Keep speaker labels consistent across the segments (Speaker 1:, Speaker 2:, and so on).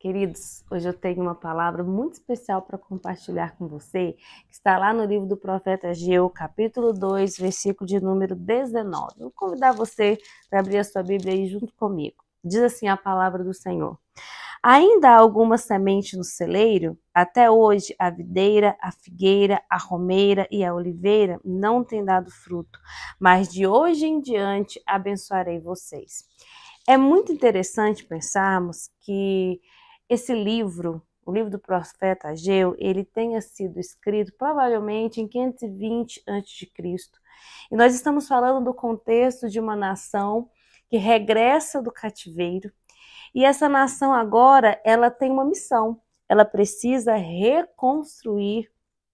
Speaker 1: Queridos, hoje eu tenho uma palavra muito especial para compartilhar com você, que está lá no livro do profeta Ageu, capítulo 2, versículo de número 19. Vou convidar você para abrir a sua Bíblia aí junto comigo. Diz assim a palavra do Senhor. Ainda há alguma semente no celeiro? Até hoje a videira, a figueira, a romeira e a oliveira não têm dado fruto, mas de hoje em diante abençoarei vocês. É muito interessante pensarmos que esse livro, o livro do profeta Ageu, ele tenha sido escrito provavelmente em 520 a.C. E nós estamos falando do contexto de uma nação que regressa do cativeiro. E essa nação agora, ela tem uma missão. Ela precisa reconstruir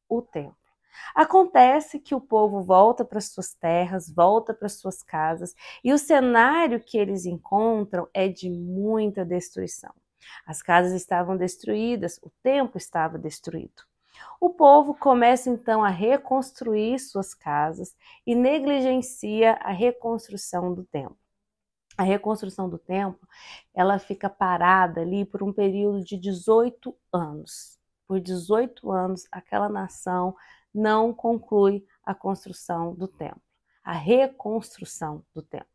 Speaker 1: o templo. Acontece que o povo volta para suas terras, volta para suas casas, e o cenário que eles encontram é de muita destruição. As casas estavam destruídas, o templo estava destruído. O povo começa então a reconstruir suas casas e negligencia a reconstrução do templo. A reconstrução do templo, ela fica parada ali por um período de 18 anos. Por 18 anos, aquela nação não conclui a construção do templo, a reconstrução do templo.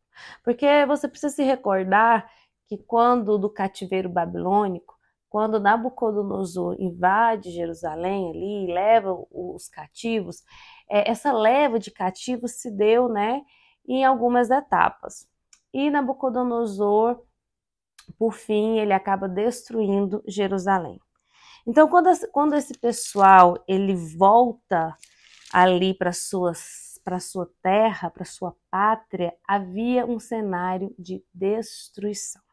Speaker 1: Porque você precisa se recordar que quando do cativeiro babilônico, quando Nabucodonosor invade Jerusalém ali e leva os cativos, essa leva de cativos se deu, em algumas etapas. E Nabucodonosor, por fim, ele acaba destruindo Jerusalém. Então, quando esse pessoal ele volta ali para sua terra, para sua pátria, havia um cenário de destruição.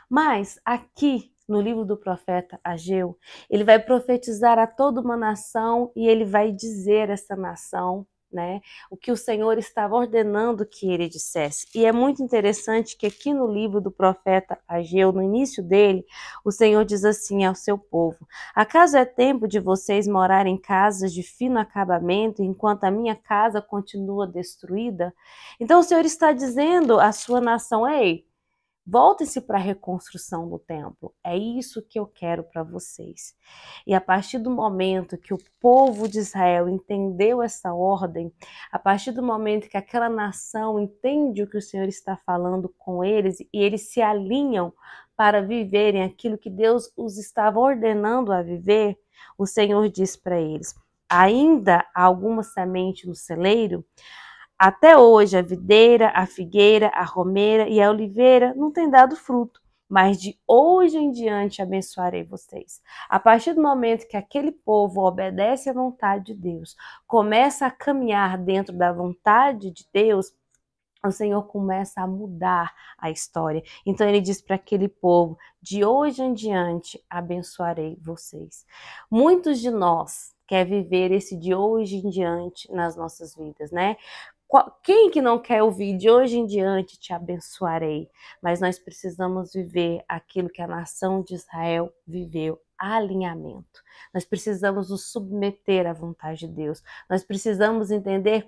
Speaker 1: Mas aqui no livro do profeta Ageu, ele vai profetizar a toda uma nação e ele vai dizer a essa nação, o que o Senhor estava ordenando que ele dissesse. E é muito interessante que aqui no livro do profeta Ageu, no início dele, o Senhor diz assim ao seu povo: acaso é tempo de vocês morarem em casas de fino acabamento, enquanto a minha casa continua destruída? Então o Senhor está dizendo à sua nação: ei, voltem-se para a reconstrução do templo. É isso que eu quero para vocês. E a partir do momento que o povo de Israel entendeu essa ordem, a partir do momento que aquela nação entende o que o Senhor está falando com eles e eles se alinham para viverem aquilo que Deus os estava ordenando a viver, o Senhor diz para eles: ainda há alguma semente no celeiro? Até hoje a videira, a figueira, a romeira e a oliveira não têm dado fruto, mas de hoje em diante abençoarei vocês. A partir do momento que aquele povo obedece à vontade de Deus, começa a caminhar dentro da vontade de Deus, o Senhor começa a mudar a história. Então ele diz para aquele povo: de hoje em diante abençoarei vocês. Muitos de nós quer viver esse de hoje em diante nas nossas vidas, Quem que não quer ouvir de hoje em diante te abençoarei? Mas nós precisamos viver aquilo que a nação de Israel viveu, alinhamento. Nós precisamos nos submeter à vontade de Deus. Nós precisamos entender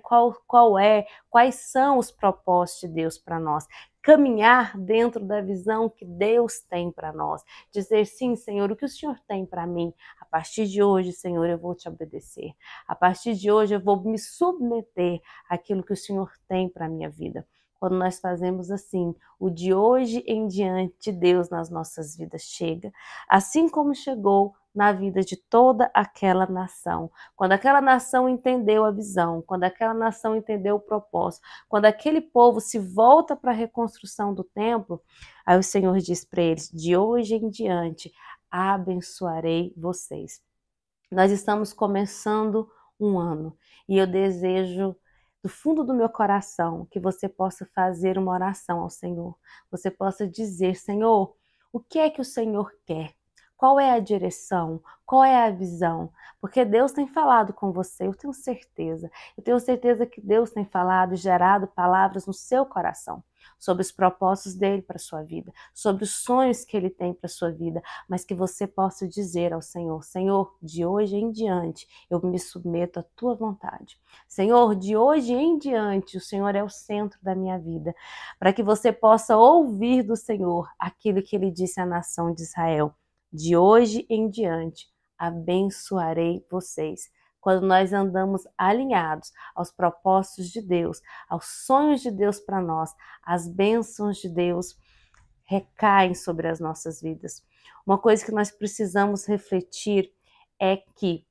Speaker 1: quais são os propósitos de Deus para nós. Caminhar dentro da visão que Deus tem para nós. Dizer: sim, Senhor, o que o Senhor tem para mim? A partir de hoje, Senhor, eu vou te obedecer. A partir de hoje, eu vou me submeter àquilo que o Senhor tem para a minha vida. Quando nós fazemos assim, o de hoje em diante, Deus nas nossas vidas chega, assim como chegou na vida de toda aquela nação. Quando aquela nação entendeu a visão, quando aquela nação entendeu o propósito, quando aquele povo se volta para a reconstrução do templo, aí o Senhor diz para eles: de hoje em diante, abençoarei vocês. Nós estamos começando um ano e eu desejo do fundo do meu coração que você possa fazer uma oração ao Senhor. Você possa dizer: Senhor, o que é que o Senhor quer? Qual é a direção? Qual é a visão? Porque Deus tem falado com você, eu tenho certeza. Eu tenho certeza que Deus tem falado e gerado palavras no seu coração sobre os propósitos dele para a sua vida, sobre os sonhos que ele tem para a sua vida, mas que você possa dizer ao Senhor: Senhor, de hoje em diante eu me submeto à tua vontade. Senhor, de hoje em diante o Senhor é o centro da minha vida, para que você possa ouvir do Senhor aquilo que ele disse à nação de Israel: De hoje em diante, abençoarei vocês. Quando nós andamos alinhados aos propósitos de Deus, aos sonhos de Deus para nós, as bênçãos de Deus recaem sobre as nossas vidas. Uma coisa que nós precisamos refletir é que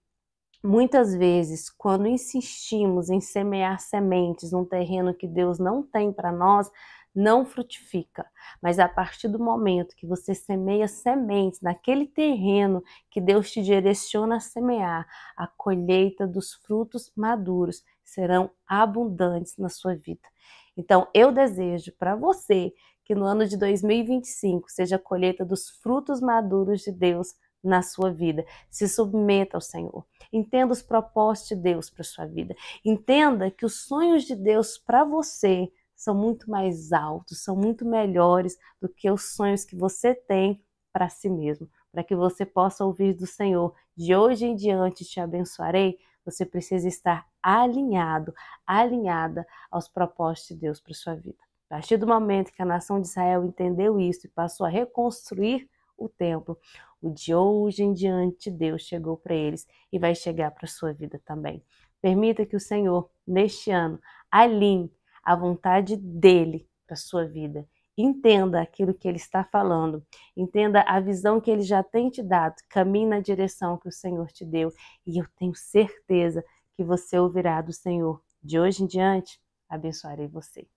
Speaker 1: muitas vezes, quando insistimos em semear sementes num terreno que Deus não tem para nós, não frutifica. Mas a partir do momento que você semeia sementes naquele terreno que Deus te direciona a semear, a colheita dos frutos maduros serão abundantes na sua vida. Então, eu desejo para você que no ano de 2025 seja a colheita dos frutos maduros de Deus na sua vida. Se submeta ao Senhor. Entenda os propósitos de Deus para sua vida. Entenda que os sonhos de Deus para você são muito mais altos, são muito melhores do que os sonhos que você tem para si mesmo. Para que você possa ouvir do Senhor, de hoje em diante te abençoarei, você precisa estar alinhado, alinhada aos propósitos de Deus para sua vida. A partir do momento que a nação de Israel entendeu isso e passou a reconstruir o templo, o de hoje em diante Deus chegou para eles e vai chegar para a sua vida também. Permita que o Senhor, neste ano, alinhe a vontade dele para a sua vida. Entenda aquilo que ele está falando. Entenda a visão que ele já tem te dado. Caminhe na direção que o Senhor te deu. E eu tenho certeza que você ouvirá do Senhor. De hoje em diante, abençoarei você.